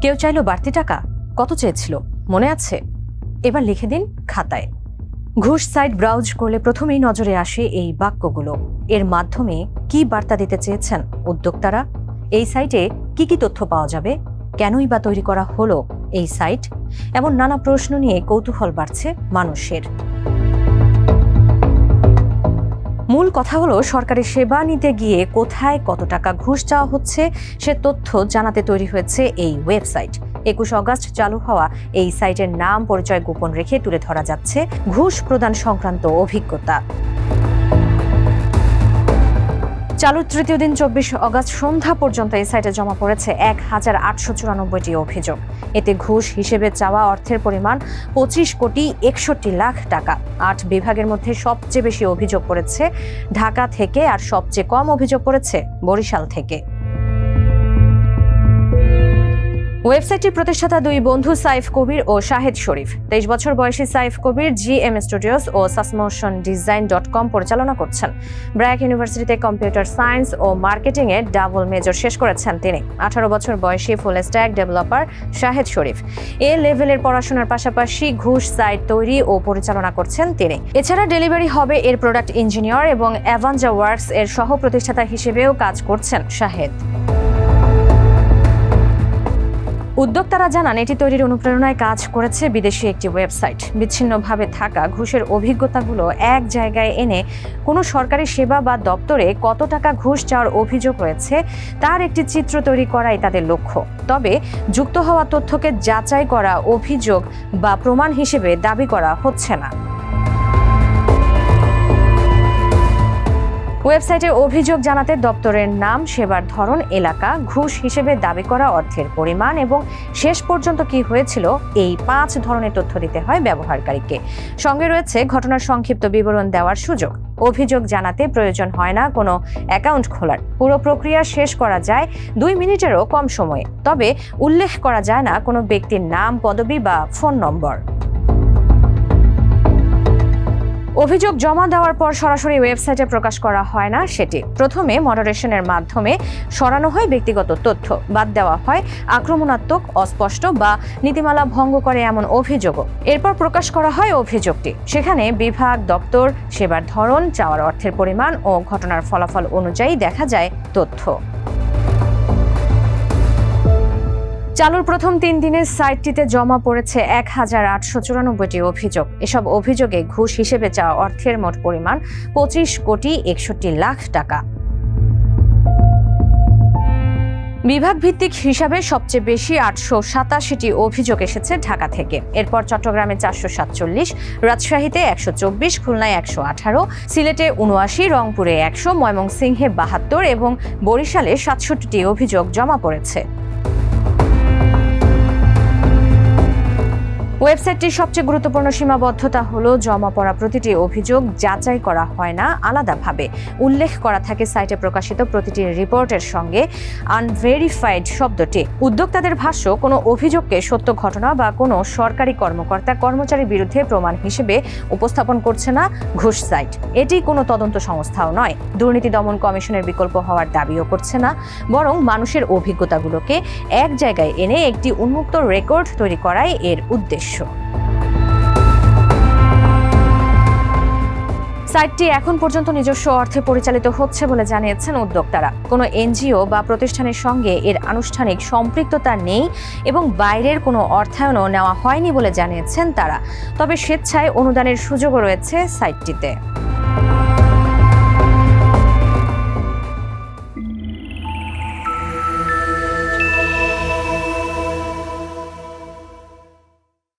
কেউ চাইলো বাড়তি টাকা, কত চেয়েছিল মনে আছে? এবার লিখে দিন খাতায়। ঘুষ সাইট ব্রাউজ করলে প্রথমেই নজরে আসে এই বাক্যগুলো। এর মাধ্যমে কি বার্তা দিতে চেয়েছেন উদ্যোক্তারা? এই সাইটে কি কি তথ্য পাওয়া যাবে? কেনই বা তৈরি করা হলো এই সাইট? এমন নানা প্রশ্ন নিয়ে কৌতূহল বাড়ছে মানুষের। মূল কথা হলো, সরকারি সেবা নিতে গিয়ে কোথায় কত টাকা ঘুষ চাওয়া হচ্ছে সে তথ্য জানাতে তৈরি হয়েছে এই ওয়েবসাইট। 21 অগস্ট চালু হওয়া এই সাইটের নাম পরিচয় গোপন রেখে তুলে ধরা যাচ্ছে ঘুষ প্রদান সংক্রান্ত অভিজ্ঞতা। চালুর তৃতীয় দিন 24 অগস্ট সন্ধ্যা পর্যন্ত এই সাইটে জমা পড়েছে 1894টি অভিযোগ। এতে ঘুষ হিসেবে চাওয়া অর্থের পরিমাণ 25,61,00,000 টাকা। 8 বিভাগের মধ্যে সবচেয়ে বেশি অভিযোগ পড়েছে ঢাকা থেকে, আর সবচেয়ে কম অভিযোগ পড়েছে বরিশাল থেকে। ওয়েবসাইটটির প্রতিষ্ঠাতা দুই বন্ধু সাইফ কবির ও শাহেদ শরীফ। 23 বছর বয়সী সাইফ কবির GM স্টুডিওস ও susmotiondesign.com পরিচালনা করছেন। ব্র্যাক ইউনিভার্সিটিতে কম্পিউটার সায়েন্স ও মার্কেটিং এ ডাবল মেজর শেষ করেছেন তিনি। 18 বছর বয়সী full stack developer Shahed Sharif. A লেভেলের পড়াশোনার পাশাপাশি ঘুষ সাইট তৈরি ও পরিচালনা করছেন তিনি। এছাড়া ডেলিভারি হবে এর প্রোডাক্ট ইঞ্জিনিয়ার এবং অ্যাভাঞ্জা ওয়ার্কস এর সহ প্রতিষ্ঠাতা হিসেবেও কাজ করছেন শাহেদ। উদ্যোক্তারা জানান, এটি তৈরির অনুপ্রেরণায় কাজ করেছে বিদেশি একটি ওয়েবসাইট। বিচ্ছিন্নভাবে থাকা ঘুষের অভিজ্ঞতাগুলো এক জায়গায় এনে কোনো সরকারি সেবা বা দপ্তরে কত টাকা ঘুষ চাওয়ার অভিযোগ রয়েছে তার একটি চিত্র তৈরি করাই তাদের লক্ষ্য। তবে যুক্ত হওয়া তথ্যকে যাচাই করা অভিযোগ বা প্রমাণ হিসেবে দাবি করা হচ্ছে না। ওয়েবসাইটে অভিযোগ জানাতে দপ্তরের নাম, সেবার ধরন, এলাকা, ঘুষ হিসেবে দাবি করা অর্থের পরিমাণ এবং শেষ পর্যন্ত কি হয়েছিল, এই 5 ধরনের তথ্য দিতে হয় ব্যবহারকারীকে। সঙ্গে রয়েছে ঘটনার সংক্ষিপ্ত বিবরণ দেওয়ার সুযোগ। অভিযোগ জানাতে প্রয়োজন হয় না কোনো অ্যাকাউন্ট খোলার। পুরো প্রক্রিয়া শেষ করা যায় 2 মিনিটেরও কম সময়ে। তবে উল্লেখ করা যায় না কোনো ব্যক্তির নাম, পদবি বা ফোন নম্বর। অভিযোগ জমা দেওয়ার পর সরাসরি ওয়েবসাইটে প্রকাশ করা হয় না সেটি। প্রথমে মডারেশনের মাধ্যমে সরানো হয় ব্যক্তিগত তথ্য, বাদ দেওয়া হয় আক্রমণাত্মক, অস্পষ্ট বা নীতিমালা ভঙ্গ করে এমন অভিযোগও। এরপর প্রকাশ করা হয় অভিযোগটি। সেখানে বিভাগ, দপ্তর, সেবার ধরন, চাওয়ার অর্থের পরিমাণ ও ঘটনার ফলাফল অনুযায়ী দেখা যায় তথ্য। চালুর প্রথম 3 দিনে সাইটটিতে জমা পড়েছে 1894টি অভিযোগ। এসব অভিযোগে ঘুষ হিসেবে চাওয়া অর্থের মোট পরিমাণ 25,61,00,000 টাকা। বিভাগ ভিত্তিক হিসাবে সবচেয়ে বেশি 887টি অভিযোগ এসেছে ঢাকা থেকে। এরপর চট্টগ্রামে 447, রাজশাহীতে 124, খুলনায় 118, সিলেটে 79, রংপুরে 100, ময়মনসিংহে 72 এবং বরিশালে 67টি অভিযোগ জমা পড়েছে। ওয়েবসাইটটির সবচেয়ে গুরুত্বপূর্ণ সীমাবদ্ধতা হলো, জমা পড়া প্রতিটি অভিযোগ যাচাই করা হয় না আলাদাভাবে। উল্লেখ করা থাকে সাইটে প্রকাশিত প্রতিটি রিপোর্টের সঙ্গে আনভেরিফাইড শব্দটি। উদ্যোক্তাদের ভাষ্য, কোনো অভিযোগকে সত্য ঘটনা বা কোনো সরকারি কর্মকর্তা কর্মচারীর বিরুদ্ধে প্রমাণ হিসেবে উপস্থাপন করছে না ঘুষ সাইট। এটি কোনো তদন্ত সংস্থাও নয়, দুর্নীতি দমন কমিশনের বিকল্প হওয়ার দাবিও করছে না, বরং মানুষের অভিজ্ঞতাগুলোকে এক জায়গায় এনে একটি উন্মুক্ত রেকর্ড তৈরি করাই এর উদ্দেশ্য। সাইটটি এখন পর্যন্ত নিজস্ব অর্থে পরিচালিত হচ্ছে বলে জানিয়েছেন উদ্যোক্তারা। কোনো এনজিও বা প্রতিষ্ঠানের সঙ্গে এর আনুষ্ঠানিক সম্পৃক্ততা নেই এবং বাইরের কোনো অর্থায়নও নেওয়া হয়নি বলে জানিয়েছেন তারা। তবে স্বেচ্ছায় অনুদানের সুযোগও রয়েছে সাইটটিতে।